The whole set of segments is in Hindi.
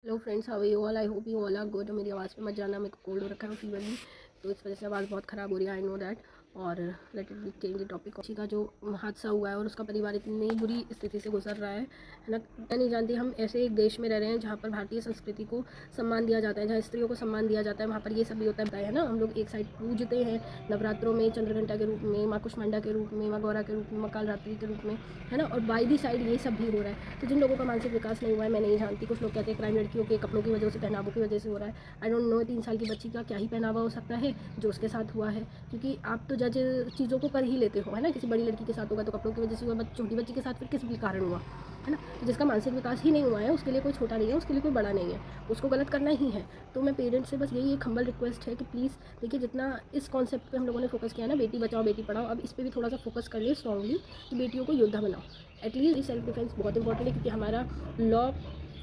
Hello friends, how are you all? I hope you all are good. मेरी आवाज़ पे मत जाना, मेरे को कोल्ड हो रखा है, फीवर भी, तो इस वजह से आवाज़ बहुत ख़राब हो रही है। I know that. और let it change the topic. किसी का जो हादसा हुआ है और उसका परिवार इतनी बुरी स्थिति से गुजर रहा है ना। मैं नहीं जानती, हम ऐसे एक देश में रह रहे हैं जहाँ पर भारतीय संस्कृति को सम्मान दिया जाता है, जहाँ स्त्रियों को सम्मान दिया जाता है, वहाँ पर ये सब भी होता है ना। हम लोग एक साइड पूजते हैं नवरात्रों में चंद्रघंटा के रूप में, माँ कुष्मांडा के रूप में, माँ गौरा के रूप में, माँ कालरात्रि के रूप में, है ना। और बाई दी साइड ये सब भी हो रहा है। तो जिन लोगों का मानसिक विकास नहीं हुआ है, मैं नहीं जानती। कुछ लोग कहते हैं क्राइम लड़कियों के कपड़ों की वजह से, पहनावों की वजह से हो रहा है। आई डोंट नो 3 साल की बच्ची का क्या ही पहनावा हो सकता है जो उसके साथ हुआ है, क्योंकि आप तो जज चीज़ों को कर ही लेते हो, है ना। किसी बड़ी लड़की के साथ होगा तो कपड़ों की वजह से हुआ, छोटी बच्ची के साथ फिर किस भी कारण हुआ, है ना। तो जिसका मानसिक विकास ही नहीं हुआ है उसके लिए कोई छोटा नहीं है, उसके लिए कोई बड़ा नहीं है, उसको गलत करना ही है। तो मैं पेरेंट्स से बस यही एक हम्बल रिक्वेस्ट है कि प्लीज़ देखिए, जितना इस कॉन्सेप्ट पे हम लोगों ने फोकस किया है ना, बेटी बचाओ बेटी पढ़ाओ, अब इस पर भी थोड़ा सा फोकस कर ले स्ट्रॉन्गली कि बेटियों को योद्धा बनाओ। एटलीस्ट सेल्फ डिफेंस बहुत इंपॉर्टेंट है, क्योंकि हमारा लॉ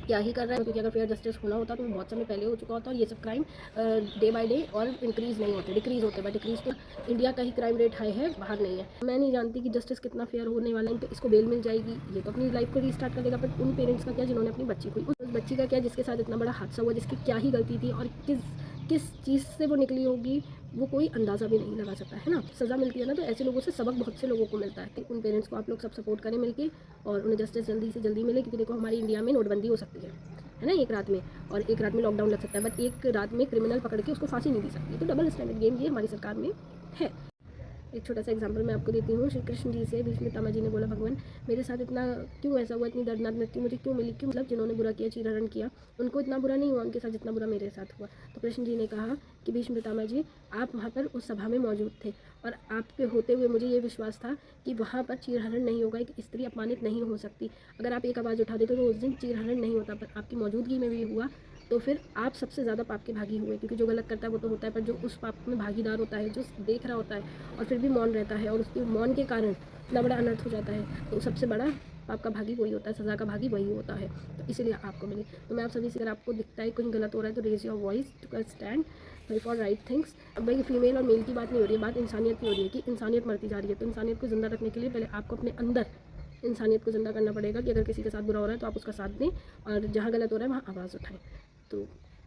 क्या ही कर रहा है, क्योंकि अगर फेयर जस्टिस होना होता तो वो बहुत समय पहले हो चुका होता। और ये सब क्राइम डे बाय डे और इंक्रीज़ नहीं होते, डिक्रीज़ होते। बट डिक्रीज़ तो इंडिया का ही क्राइम रेट हाई है, बाहर नहीं है। मैं नहीं जानती कि जस्टिस कितना फेयर होने वाला है। तो इसको बेल मिल जाएगी, ये तो अपनी लाइफ को रीस्टार्ट कर देगा, बट उन पेरेंट्स का क्या जिन्होंने अपनी बच्ची को, उस बच्ची का क्या जिसके साथ इतना बड़ा हादसा हुआ, जिसकी क्या ही गलती थी और किस चीज़ से वो निकली होगी, वो कोई अंदाज़ा भी नहीं लगा सकता, है ना। सज़ा मिलती है ना, तो ऐसे लोगों से सबक बहुत से लोगों को मिलता है। उन पेरेंट्स को आप लोग सब सपोर्ट करें मिलके, और उन्हें जस्टिस जल्दी से जल्दी मिले, क्योंकि देखो हमारी इंडिया में नोटबंदी हो सकती है ना, एक रात में, और एक रात में लॉकडाउन लग सकता है, बट एक रात में क्रिमिनल पकड़ के उसको फांसी नहीं दी सकती। तो डबल स्टैंडर्ड गेम ये हमारी सरकार में है। एक छोटा सा एग्जांपल मैं आपको देती हूँ। श्री कृष्ण जी से भीष्म पितामह जी ने बोला, भगवान मेरे साथ इतना क्यों ऐसा हुआ, इतनी दर्दनाक मृत्यु मुझे क्यों मिली, क्यों, मतलब जिन्होंने बुरा किया, चीरहरण किया, उनको इतना बुरा नहीं हुआ उनके साथ जितना बुरा मेरे साथ हुआ। तो कृष्ण जी ने कहा कि भीष्म पितामह जी, आप वहाँ पर उस सभा में मौजूद थे, और आपके होते हुए मुझे ये विश्वास था कि वहाँ पर चीरहरण नहीं होगा, एक स्त्री अपमानित नहीं हो सकती। अगर आप एक आवाज़ उठा देते तो उस दिन चीरहरण नहीं होता, पर आपकी मौजूदगी में भी हुआ, तो फिर आप सबसे ज़्यादा पाप के भागी हुए। क्योंकि जो गलत करता है वो तो होता है, पर जो उस पाप में भागीदार होता है, जो देख रहा होता है और फिर भी मौन रहता है, और उसके मौन के कारण इतना बड़ा अनर्थ हो जाता है, तो सबसे बड़ा पाप का भागी वही होता है, सज़ा का भागी वही होता है। तो इसीलिए आपको मिले। तो मैं आप सभी से, अगर आपको दिखता है कहीं गलत हो रहा है, तो raise your voice to stand for right things. अब भाई फीमेल और मेल की बात नहीं हो रही है, बात इंसानियत की हो रही है कि इंसानियत मरती जा रही है। तो इंसानियत को ज़िंदा रखने के लिए पहले आपको अपने अंदर इंसानियत को ज़िंदा करना पड़ेगा, कि अगर किसी के साथ बुरा हो रहा है तो आप उसका साथ दें, और जहाँ गलत हो रहा है वहाँ आवाज़ उठाएं। तो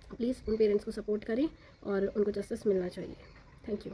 प्लीज़ उन पेरेंट्स को सपोर्ट करें और उनको जस्टिस मिलना चाहिए। Thank you.